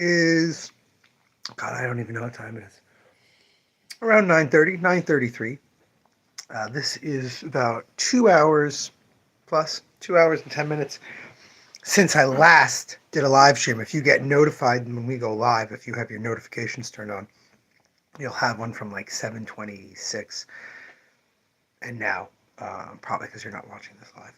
is, God, I don't even know what time it is. Around 9:30, 9:33. This is about 2 hours plus, 2 hours and 10 minutes since I last did a live stream. If you get notified when we go live, if you have your notifications turned on, you'll have one from like 7:26 and now, probably because you're not watching this live.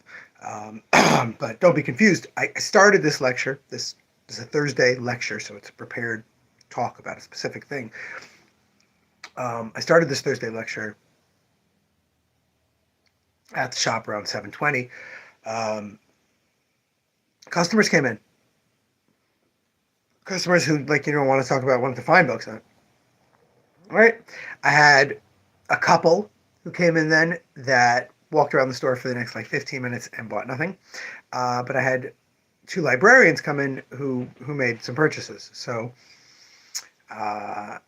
But don't be confused. I started this lecture. This is a Thursday lecture, so it's a prepared talk about a specific thing. I started this Thursday lecture at the shop around 7:20. Um, Customers came in. Customers who want to talk about wanted to find books on. All right. I had a couple who came in then that walked around the store for the next 15 minutes and bought nothing. But I had two librarians come in who made some purchases. So I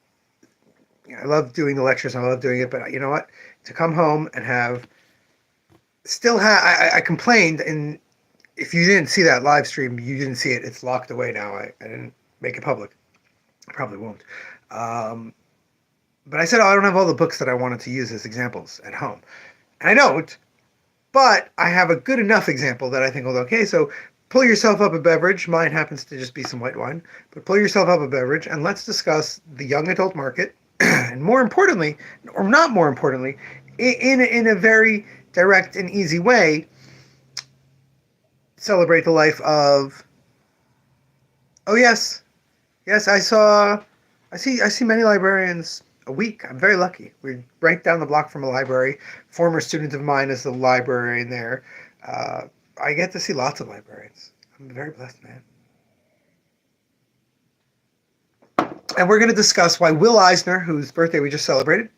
love doing the lectures and I love doing it. But you know what? To come home and I complained, and if you didn't see that live stream, you didn't see it. It's locked away now. I didn't make it public. I probably won't. But I said, I don't have all the books that I wanted to use as examples at home. And I don't, but I have a good enough example that I think will be okay. So pull yourself up a beverage. Mine happens to just be some white wine. But pull yourself up a beverage and let's discuss the young adult market. And more importantly, or not more importantly, in a very direct and easy way, celebrate the life of... Oh, yes. Yes, I see many librarians a week. I'm very lucky. We're right down the block from a library. Former student of mine is the librarian there. I get to see lots of librarians. I'm a very blessed man. And we're going to discuss why Will Eisner, whose birthday we just celebrated,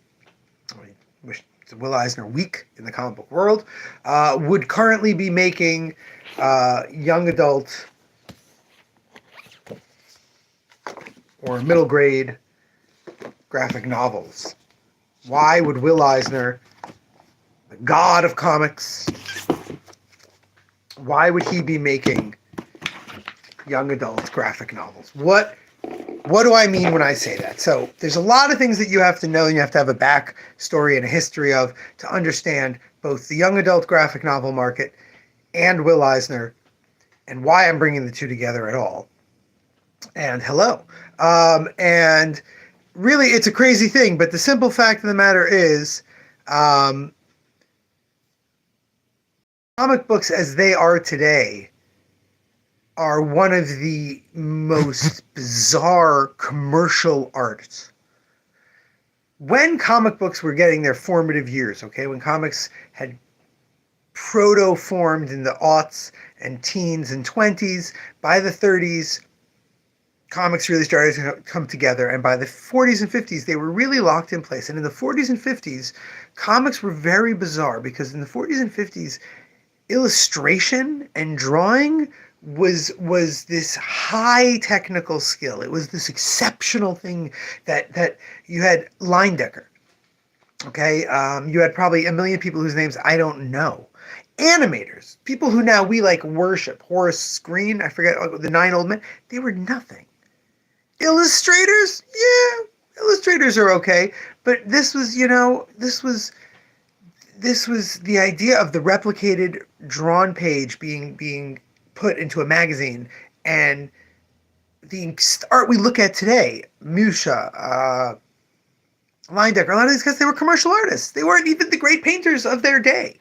I wish it's a Will Eisner week in the comic book world, would currently be making young adult or middle grade graphic novels. Why would Will Eisner, the god of comics, why would he be making young adult graphic novels? What do I mean when I say that? So there's a lot of things that you have to know, and you have to have a backstory and a history of to understand both the young adult graphic novel market and Will Eisner, and why I'm bringing the two together at all. And hello. And really, it's a crazy thing, but the simple fact of the matter is, comic books as they are today are one of the most bizarre commercial arts. When comic books were getting their formative years, okay, when comics had proto-formed in the aughts and teens and 20s, by the 30s, comics really started to come together, and by the 40s and 50s, they were really locked in place. And in the 40s and 50s, comics were very bizarre, because in the 40s and 50s, illustration and drawing was this high technical skill. It was this exceptional thing that you had Leyendecker. Okay, you had probably a million people whose names I don't know. Animators, people who now we worship. Horace Green, I forget, the Nine Old Men. They were nothing. Illustrators, yeah, illustrators are okay, but this was the idea of the replicated drawn page being put into a magazine, and the art we look at today, Musha, Leyendecker, a lot of these guys, they were commercial artists. They weren't even the great painters of their day.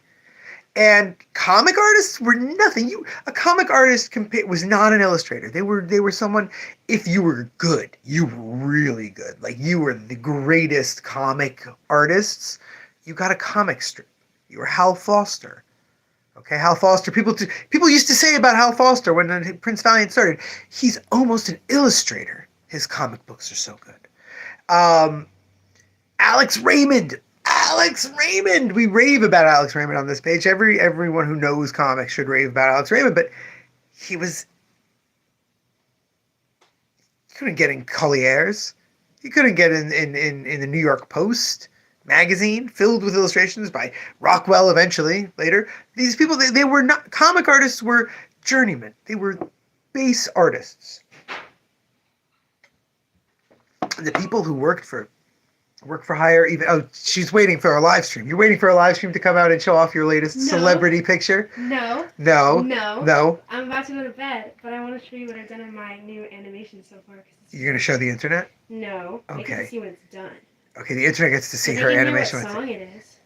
And comic artists were nothing. A comic artist was not an illustrator. They were someone, if you were good, you were really good. Like, you were the greatest comic artists. You got a comic strip. You were Hal Foster. Okay, Hal Foster. People used to say about Hal Foster when Prince Valiant started, he's almost an illustrator. His comic books are so good. Alex Raymond. We rave about Alex Raymond on this page. Everyone who knows comics should rave about Alex Raymond, but you couldn't get in Collier's. You couldn't get in the New York Post magazine filled with illustrations by Rockwell eventually, later. These people, they were not... Comic artists were journeymen. They were base artists. the people who work for hire. Even she's waiting for a live stream. You're waiting for a live stream to come out and show off your latest celebrity picture. No. No. No. No. I'm about to go to bed, but I want to show you what I've done in my new animation so far. You're gonna show the internet? No. Okay. They get to see when it's done. Okay, the internet gets to see But her they can animation. hear what song it is.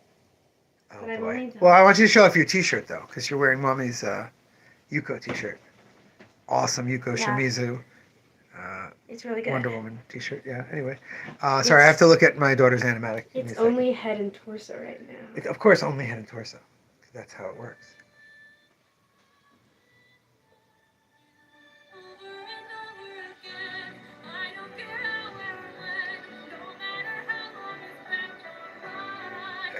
Oh boy. Well, I want you to show off your T-shirt though, because you're wearing Mommy's Yuko T-shirt. Awesome Yuko Shimizu. It's really good. Wonder Woman T-shirt. Yeah. Anyway, sorry, I have to look at my daughter's animatic. It's only head and torso right now. Of course, only head and torso. That's how it works.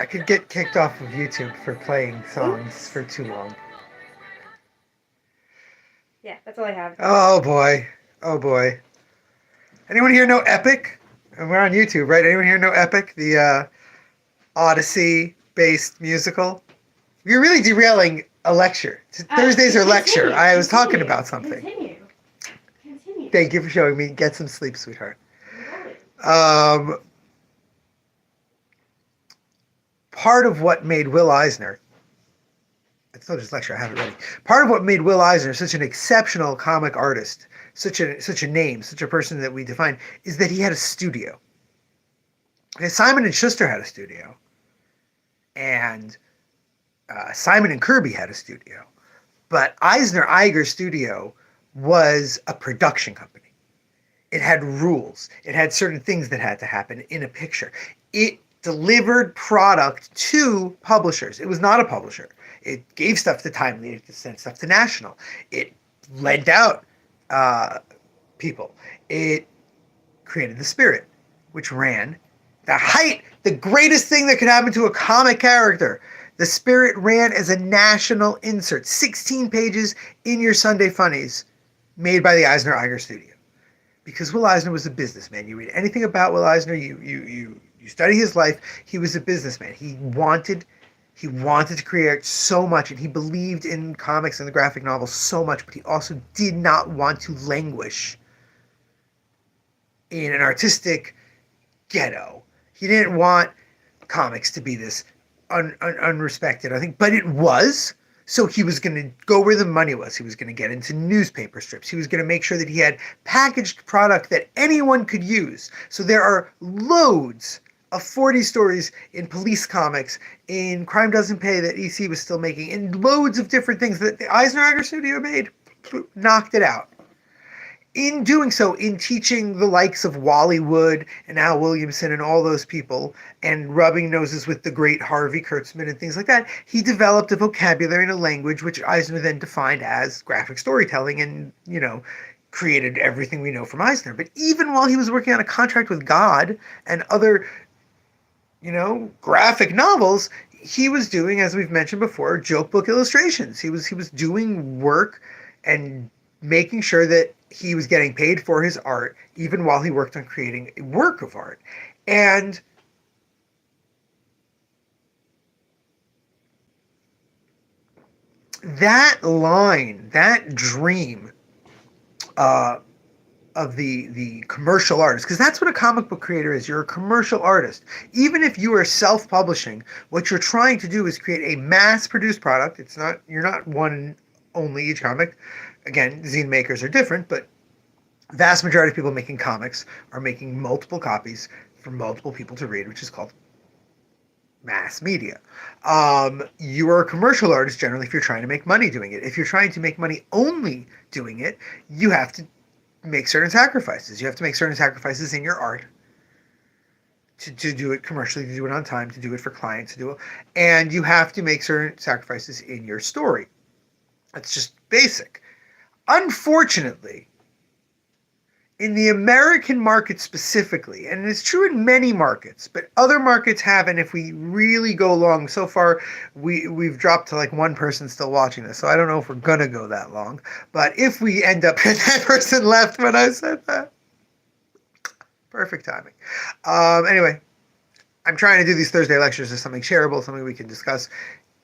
I could get kicked off of YouTube for playing songs for too long. Yeah, that's all I have. Oh boy. Oh boy. Anyone here know Epic? And we're on YouTube, right? Anyone here know Epic? The Odyssey-based musical? You're really derailing a lecture. Thursdays are lecture. I was talking about something. Continue. Thank you for showing me. Get some sleep, sweetheart. Part of what made Will Eisner, it's not just lecture, I have it ready. Part of what made Will Eisner such an exceptional comic artist, such a name, such a person that we define, is that he had a studio. Simon and Schuster had a studio, and Simon and Kirby had a studio, but Eisner Eiger Studio was a production company. It had rules. It had certain things that had to happen in a picture. It delivered product to publishers. It was not a publisher. It gave stuff to Timely. It sent stuff to National. It lent out people. It created the Spirit, which ran the greatest thing that could happen to a comic character. The Spirit ran as a national insert, 16 pages in your Sunday Funnies, made by the Eisner Eiger Studio. Because Will Eisner was a businessman. You read anything about Will Eisner, you study his life. He was a businessman. He wanted to create so much, and he believed in comics and the graphic novel so much, but he also did not want to languish in an artistic ghetto. He didn't want comics to be this unrespected, I think, but it was. So he was going to go where the money was. He was going to get into newspaper strips. He was going to make sure that he had packaged product that anyone could use. So there are loads of 40 stories in police comics, in Crime Doesn't Pay that EC was still making, and loads of different things that the Eisner Eiger Studio made, knocked it out. In doing so, in teaching the likes of Wally Wood and Al Williamson and all those people, and rubbing noses with the great Harvey Kurtzman and things like that, he developed a vocabulary and a language which Eisner then defined as graphic storytelling and, created everything we know from Eisner. But even while he was working on A Contract with God and other, graphic novels, he was doing, as we've mentioned before, joke book illustrations. He was doing work and making sure that he was getting paid for his art, even while he worked on creating a work of art. And that line, that dream of the commercial artist, because that's what a comic book creator is. You're a commercial artist. Even if you are self-publishing, what you're trying to do is create a mass-produced product. You're not one and only each comic. Again, zine makers are different, but vast majority of people making comics are making multiple copies for multiple people to read, which is called mass media. You are a commercial artist generally if you're trying to make money doing it. If you're trying to make money only doing it, you have to make certain sacrifices. You have to make certain sacrifices in your art to do it commercially, to do it on time, to do it for clients, and you have to make certain sacrifices in your story. That's just basic. Unfortunately, in the American market specifically, and it's true in many markets, but other markets haven't. If we really go long, so far we've dropped to like one person still watching this, so I don't know if we're gonna go that long. But if we end up, and that person left when I said that, perfect timing. Anyway, I'm trying to do these Thursday lectures as something shareable, something we can discuss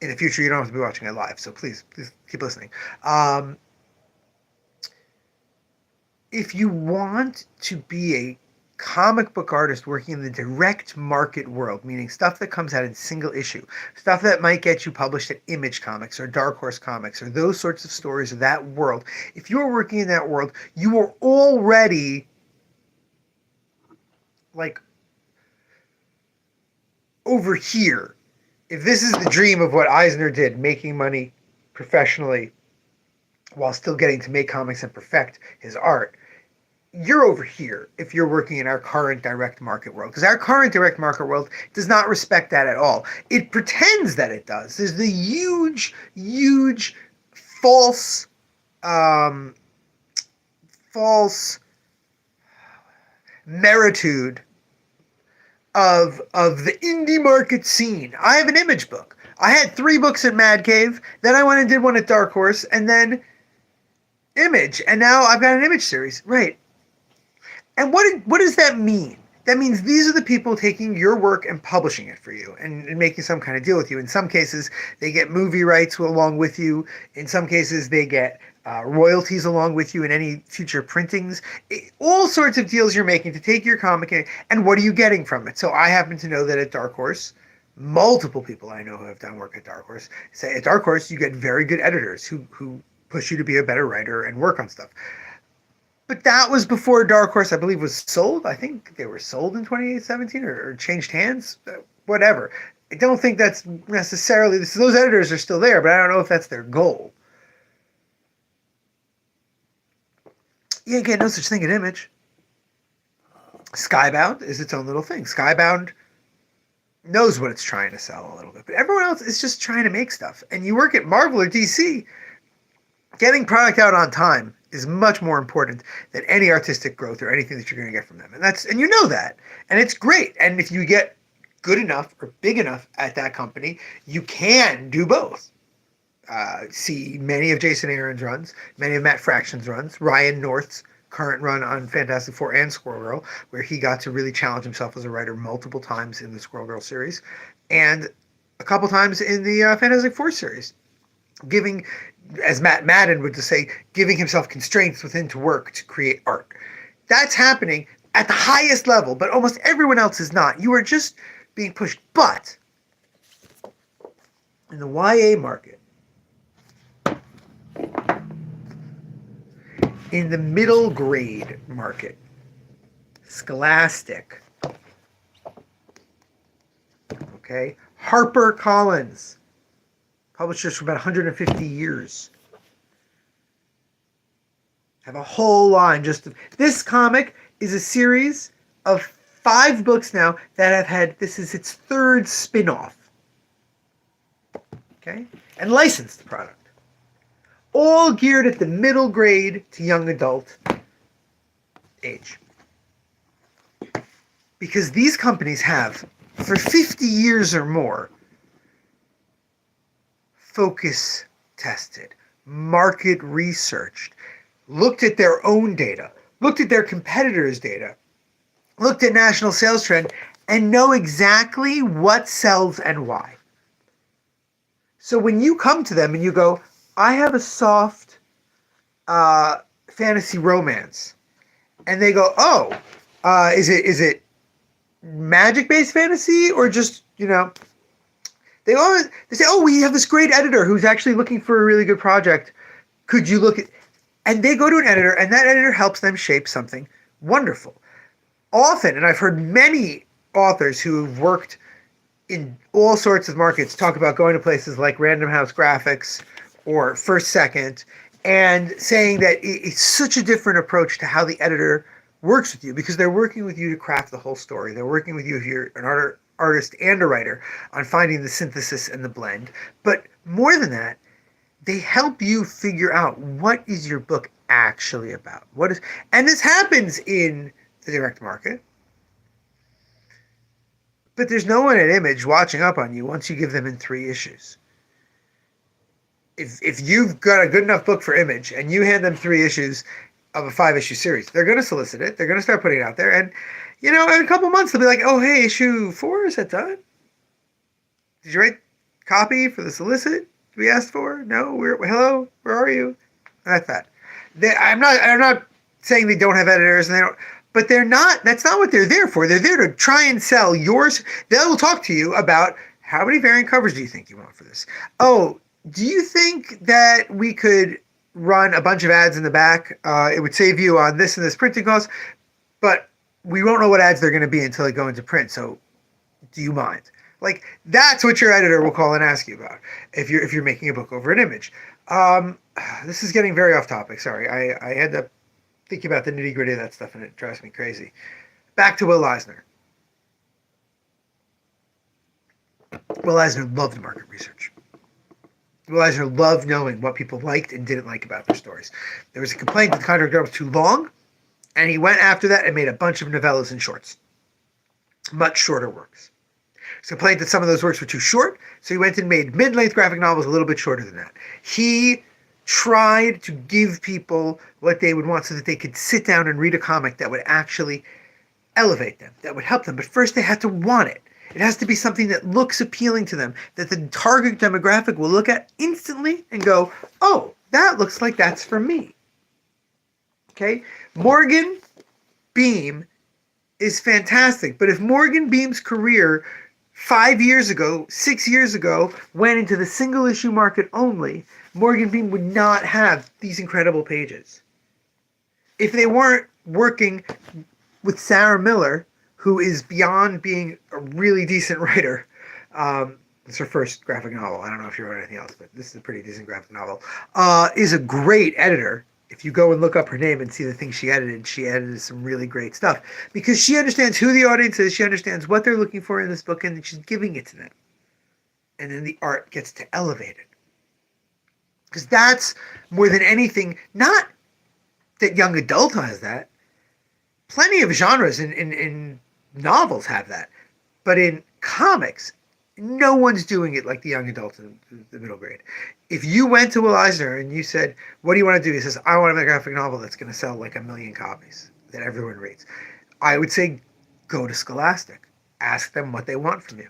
in the future. You don't have to be watching it live, so please keep listening. If you want to be comic book artist working in the direct market world, meaning stuff that comes out in single issue, stuff that might get you published at Image Comics or Dark Horse Comics or those sorts of stories of that world. If you're working in that world, you are already like over here. If this is the dream of what Eisner did, making money professionally while still getting to make comics and perfect his art, you're over here if you're working in our current direct market world, because our current direct market world does not respect that at all. It pretends that it does. There's the huge false meritude of the indie market scene. I have an Image book. I had 3 books at Mad Cave, then I went and did one at Dark Horse, and then Image, and now I've got an Image series. Right. And what does that mean? That means these are the people taking your work and publishing it for you and making some kind of deal with you. In some cases, they get movie rights along with you. In some cases, they get royalties along with you in any future printings. All sorts of deals you're making to take your comic and what are you getting from it? So I happen to know that at Dark Horse, multiple people I know who have done work at Dark Horse say at Dark Horse you get very good editors who push you to be a better writer and work on stuff. But that was before Dark Horse, I believe, was sold. I think they were sold in 2017 or changed hands, whatever. I don't think that's necessarily, those editors are still there, but I don't know if that's their goal. You ain't getting no such thing at Image. Skybound is its own little thing. Skybound knows what it's trying to sell a little bit, but everyone else is just trying to make stuff. And you work at Marvel or DC, getting product out on time is much more important than any artistic growth or anything that you're going to get from them. And you know that. And it's great. And if you get good enough or big enough at that company, you can do both. See many of Jason Aaron's runs, many of Matt Fraction's runs, Ryan North's current run on Fantastic Four and Squirrel Girl, where he got to really challenge himself as a writer multiple times in the Squirrel Girl series, and a couple times in the Fantastic Four series, giving, as Matt Madden would say, giving himself constraints within to work to create art. That's happening at the highest level, but almost everyone else is not. You are just being pushed. But in the YA market, in the middle grade market, Scholastic, okay, HarperCollins, publishers for about 150 years, have a whole line just of, this comic is a series of 5 books now that have had, this is its 3rd spin-off, okay, and licensed product. All geared at the middle grade to young adult age. Because these companies have, for 50 years or more, focus tested, market researched, looked at their own data, looked at their competitors' data, looked at national sales trend, and know exactly what sells and why. So when you come to them and you go, I have a soft fantasy romance, and they go, oh, is it magic-based fantasy or just, they say, oh, we have this great editor who's actually looking for a really good project. Could you look at, and they go to an editor, and that editor helps them shape something wonderful. Often, and I've heard many authors who've worked in all sorts of markets talk about going to places like Random House Graphics or First Second, and saying that it's such a different approach to how the editor works with you, because they're working with you to craft the whole story. They're working with you if you're an artist and a writer on finding the synthesis and the blend. But more than that, they help you figure out what is your book actually about. And this happens in the direct market. But there's no one at Image watching up on you once you give them in 3 issues. If you've got a good enough book for Image and you hand them 3 issues of a 5-issue series, they're going to solicit it. They're going to start putting it out there. And, in a couple months, they'll be like, oh, hey, issue 4, is that done? Did you write copy for the solicit we asked for? No? Hello? Where are you? That's that. I'm not saying they don't have editors, and they don't, but they're not. That's not what they're there for. They're there to try and sell yours. They will talk to you about how many variant covers do you think you want for this. Oh, do you think that we could run a bunch of ads in the back? It would save you on this and this printing cost, but we won't know what ads they're going to be until they go into print. So, do you mind? Like, that's what your editor will call and ask you about if you're making a book over an image. This is getting very off topic. Sorry, I end up thinking about the nitty gritty of that stuff, and it drives me crazy. Back to Will Eisner. Will Eisner loved market research. Will Eisner loved knowing what people liked and didn't like about their stories. There was a complaint that the contract was too long, and he went after that and made a bunch of novellas and shorts. Much shorter works. He complained that some of those works were too short, so he went and made mid-length graphic novels a little bit shorter than that. He tried to give people what they would want so that they could sit down and read a comic that would actually elevate them, that would help them. But first they had to want it. It has to be something that looks appealing to them, that the target demographic will look at instantly and go, oh, that looks like that's for me. Okay? Morgan Beam is fantastic, but if Morgan Beam's career 5 years ago, 6 years ago, went into the single issue market only, Morgan Beam would not have these incredible pages. If they weren't working with Sarah Miller, who is beyond being a really decent writer, it's her first graphic novel. I don't know if you wrote anything else, but this is a pretty decent graphic novel, is a great editor. If you go and look up her name and see the things she edited some really great stuff because she understands who the audience is. She understands what they're looking for in this book, and she's giving it to them. And then the art gets to elevate it. Because that's more than anything, not that young adult has that. Plenty of genres in novels have that. But in comics, no one's doing it like the young adult in the middle grade. If you went to Will Eisner and you said, what do you want to do? He says, I want to make a graphic novel that's going to sell like 1 million copies that everyone reads. I would say, go to Scholastic. Ask them what they want from you.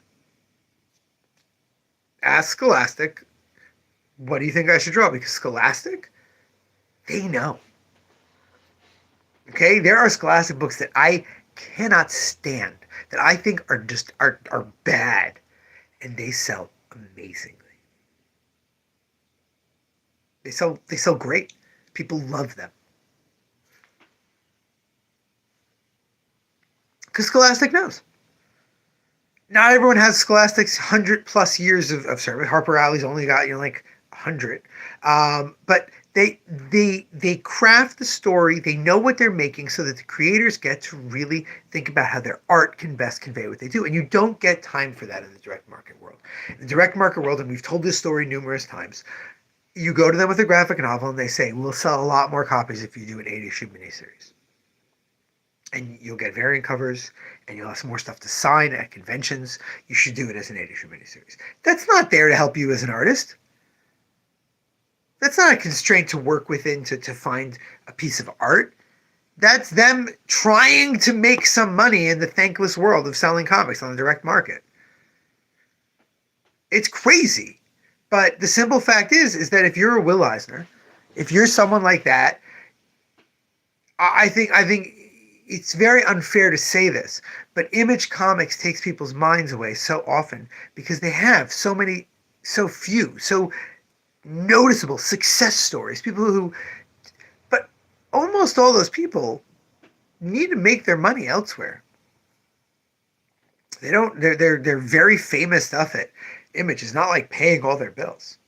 Ask Scholastic, what do you think I should draw? Because Scholastic, they know. Okay? There are Scholastic books that I cannot stand, that I think are just are bad, and they sell amazingly. They sell great. People love them. Because Scholastic knows. Not everyone has Scholastic's 100+ years of service. Harper Alley's only got, like 100. But they craft the story. They know what they're making so that the creators get to really think about how their art can best convey what they do. And you don't get time for that in the direct market world. In the direct market world, and we've told this story numerous times, you go to them with a graphic novel and they say, we'll sell a lot more copies if you do an 8-issue miniseries. And you'll get variant covers and you'll have some more stuff to sign at conventions. You should do it as an 8-issue miniseries. That's not there to help you as an artist. That's not a constraint to work within to find a piece of art. That's them trying to make some money in the thankless world of selling comics on the direct market. It's crazy. But the simple fact is that if you're a Will Eisner, if you're someone like that, I think it's very unfair to say this, but Image Comics takes people's minds away so often because they have so few, so noticeable success stories. But almost all those people need to make their money elsewhere. They don't. They're very famous stuff at Image. Is not like paying all their bills.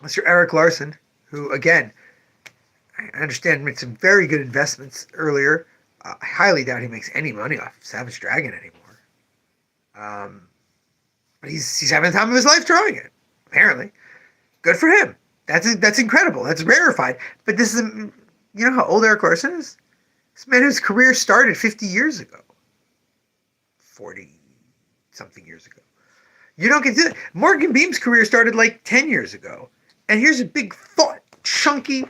Mr. Eric Larson, who again, I understand made some very good investments earlier. I highly doubt he makes any money off of Savage Dragon anymore. But he's having the time of his life drawing it. Apparently, good for him. That's incredible. That's rarefied. But this is, you know how old Eric Larson is? This man whose career started 50 years ago. 40-something years ago. You don't get to... Morgan Beam's career started like 10 years ago. And here's a big, chunky,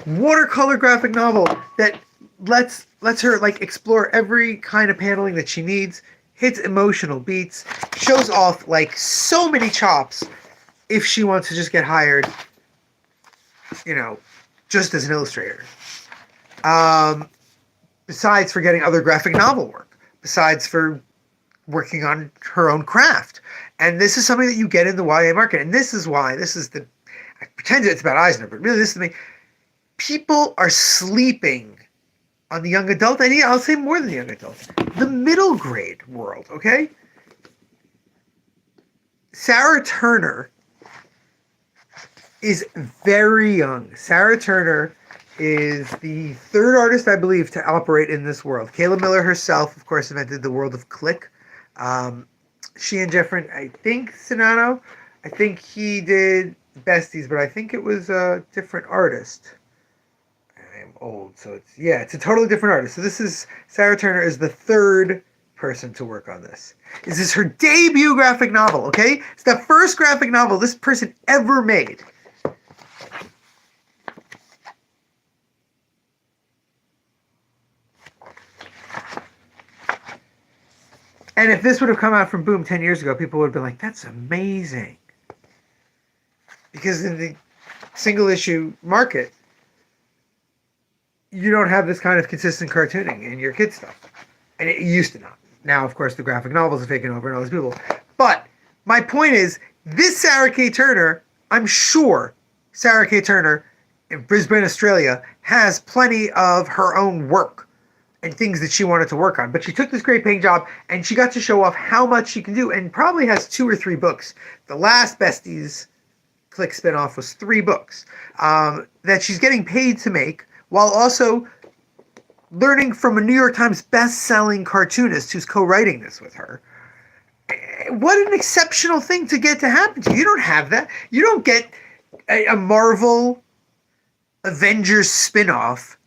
watercolor graphic novel that lets her like explore every kind of paneling that she needs, hits emotional beats, shows off like so many chops if she wants to just get hired, just as an illustrator. Besides for getting other graphic novel work, besides for working on her own craft. And this is something that you get in the YA market. And this is why, I pretend it's about Eisner, but really this is the main, people are sleeping on the young adult, and I'll say more than the young adult, the middle grade world, okay? Sarah Turner is very young. Sarah Turner is the third artist, I believe, to operate in this world. Kayla Miller herself, of course, invented the world of Click. She and Jeffrey, I think, Sinano, I think he did Besties, but I think it was a different artist. I am old, so it's a totally different artist. So this is, Sarah Turner is the third person to work on this. This is her debut graphic novel, okay? It's the first graphic novel this person ever made. And if this would have come out from Boom 10 years ago, people would have been like, that's amazing. Because in the single issue market, you don't have this kind of consistent cartooning in your kids' stuff. And it used to not. Now, of course, the graphic novels have taken over and all these people. But my point is, this Sarah K. Turner, I'm sure Sarah K. Turner in Brisbane, Australia, has plenty of her own work and things that she wanted to work on. But she took this great paying job and she got to show off how much she can do, and probably has 2 or 3 books. The last Besties Click spinoff was 3 books that she's getting paid to make, while also learning from a New York Times best-selling cartoonist who's co-writing this with her. What an exceptional thing to get to happen to you. You don't have that. You don't get a Marvel Avengers spinoff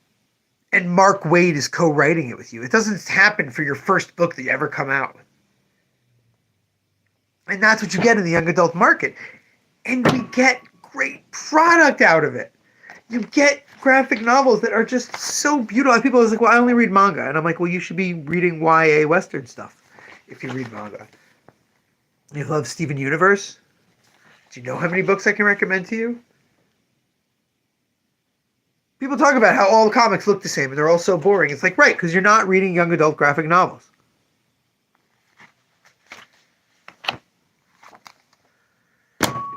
and Mark Waid is co-writing it with you. It doesn't happen for your first book that you ever come out with. And that's what you get in the young adult market. And we get great product out of it. You get graphic novels that are just so beautiful. People are like, well, I only read manga. And I'm like, well, you should be reading YA Western stuff if you read manga. You love Steven Universe? Do you know how many books I can recommend to you? People talk about how all comics look the same and they're all so boring. It's like, right, because you're not reading young adult graphic novels.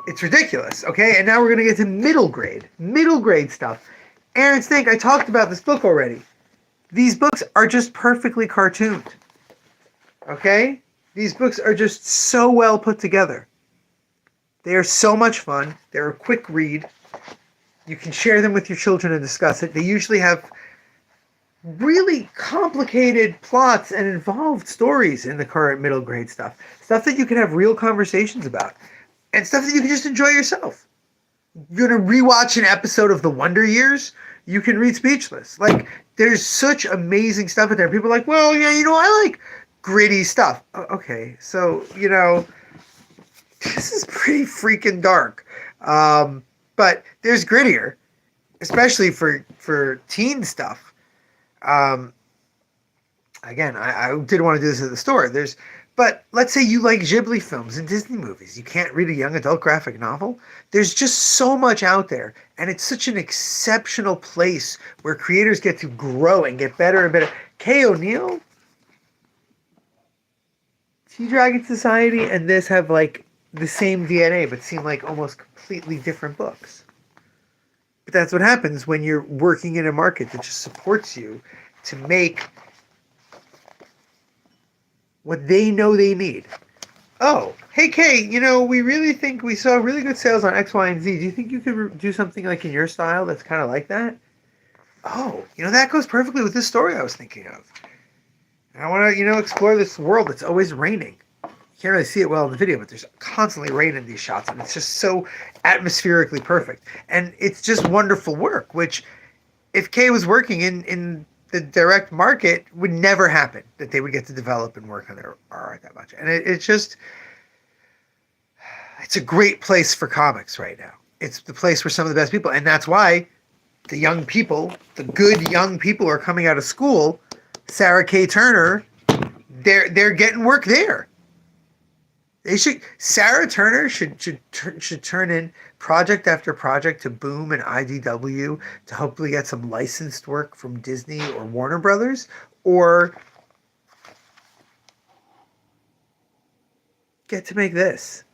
It's ridiculous, okay? And now we're going to get to middle grade stuff. Aaron Snake, I talked about this book already. These books are just perfectly cartooned, okay? These books are just so well put together. They are so much fun. They're a quick read. You can share them with your children and discuss it. They usually have really complicated plots and involved stories in the current middle grade stuff. Stuff that you can have real conversations about. And stuff that you can just enjoy yourself. You're going to rewatch an episode of The Wonder Years, you can read Speechless. Like, there's such amazing stuff in there. People are like, well, yeah, I like gritty stuff. Okay, so, this is pretty freaking dark. But there's grittier, especially for teen stuff. Again, I did want to do this at the store. But let's say you like Ghibli films and Disney movies. You can't read a young adult graphic novel. There's just so much out there. And it's such an exceptional place where creators get to grow and get better and better. Kay O'Neill, T-Dragon Society, and this have like the same DNA, but seem like almost completely different books. But that's what happens when you're working in a market that just supports you to make what they know they need. Oh, hey Kay, we really think we saw really good sales on X, Y, and Z. Do you think you could do something like in your style that's kind of like that? Oh, that goes perfectly with this story I was thinking of. And I want to, explore this world that's always raining. You can't really see it well in the video, but there's constantly rain in these shots, and it's just so atmospherically perfect. And it's just wonderful work, which if Kay was working in the direct market, would never happen, that they would get to develop and work on their art that much. And it's a great place for comics right now. It's the place where some of the best people, and that's why the young people, the good young people are coming out of school. Sarah K. Turner, they're getting work there. They should. Sarah Turner should turn in project after project to Boom and IDW to hopefully get some licensed work from Disney or Warner Brothers, or get to make this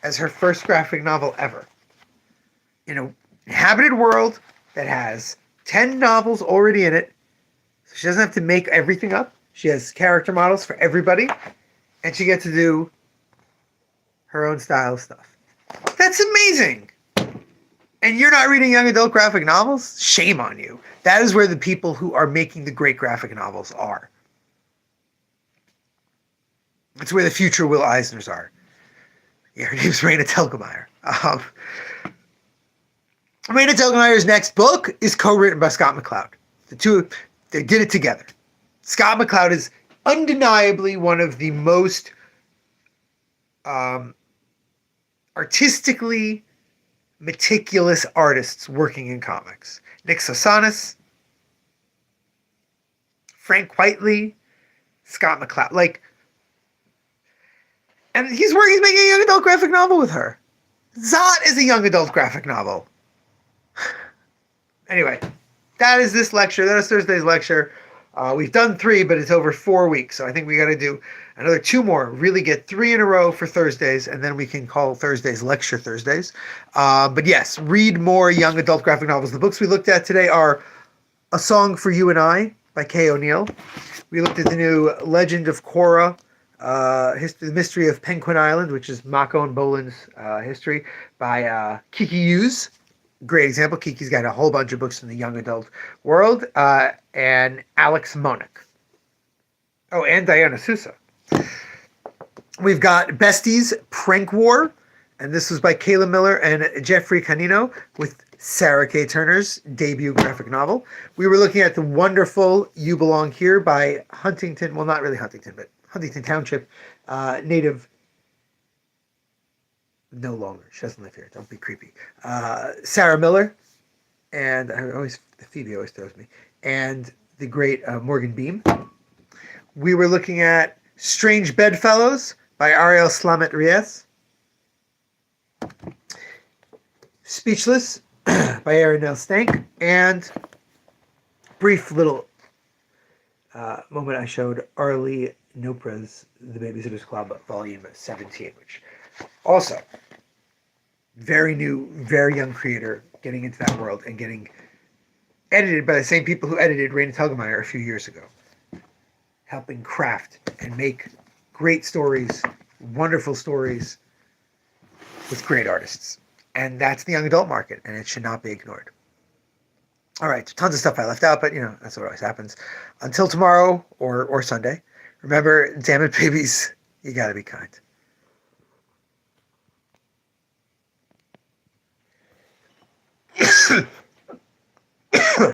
as her first graphic novel ever. In a inhabited world that has 10 novels already in it, so she doesn't have to make everything up. She has character models for everybody, and she gets to do her own style stuff. That's amazing. And you're not reading young adult graphic novels? Shame on you. That is where the people who are making the great graphic novels are. It's where the future Will Eisners are. Yeah, her name's Raina Telgemeier. Raina Telgemeier's next book is co-written by Scott McCloud. The two, they did it together. Scott McCloud is undeniably one of the most artistically meticulous artists working in comics. Nick Sosanis, Frank Whiteley, Scott McCloud. And he's making a young adult graphic novel with her. Zot is a young adult graphic novel. Anyway, that is this lecture. That is Thursday's lecture. We've done 3, but it's over 4 weeks. So I think we got to do another 2 more. Really get 3 in a row for Thursdays, and then we can call Thursdays Lecture Thursdays. But yes, read more young adult graphic novels. The books we looked at today are A Song for You and I by Kay O'Neill. We looked at the new Legend of Korra, The Mystery of Penguin Island, which is Mako and Bolin's history, by Kiki Hughes. Great example. Kiki's got a whole bunch of books in the young adult world. And Alex Monick. Oh, and Diana Sousa. We've got Besties Prank War, and this was by Kayla Miller and Jeffrey Canino with Sarah K. Turner's debut graphic novel. We were looking at the wonderful You Belong Here by Huntington, well, not really Huntington, but Huntington Township native. No longer. She doesn't live here. Don't be creepy. Sarah Miller, and Phoebe always throws me, and the great Morgan Beam. We were looking at Strange Bedfellows by Ariel Slamet Reyes. Speechless by Aaron L. Stank, and brief little moment I showed Arlie Nopra's The Babysitter's Club, Volume 17, which also very new, very young creator getting into that world and getting edited by the same people who edited Raina Telgemeier a few years ago. Helping craft and make great stories, wonderful stories with great artists. And that's the young adult market, and it should not be ignored. All right, tons of stuff I left out, but that's what always happens. Until tomorrow or Sunday, remember, damn it, babies, you gotta be kind.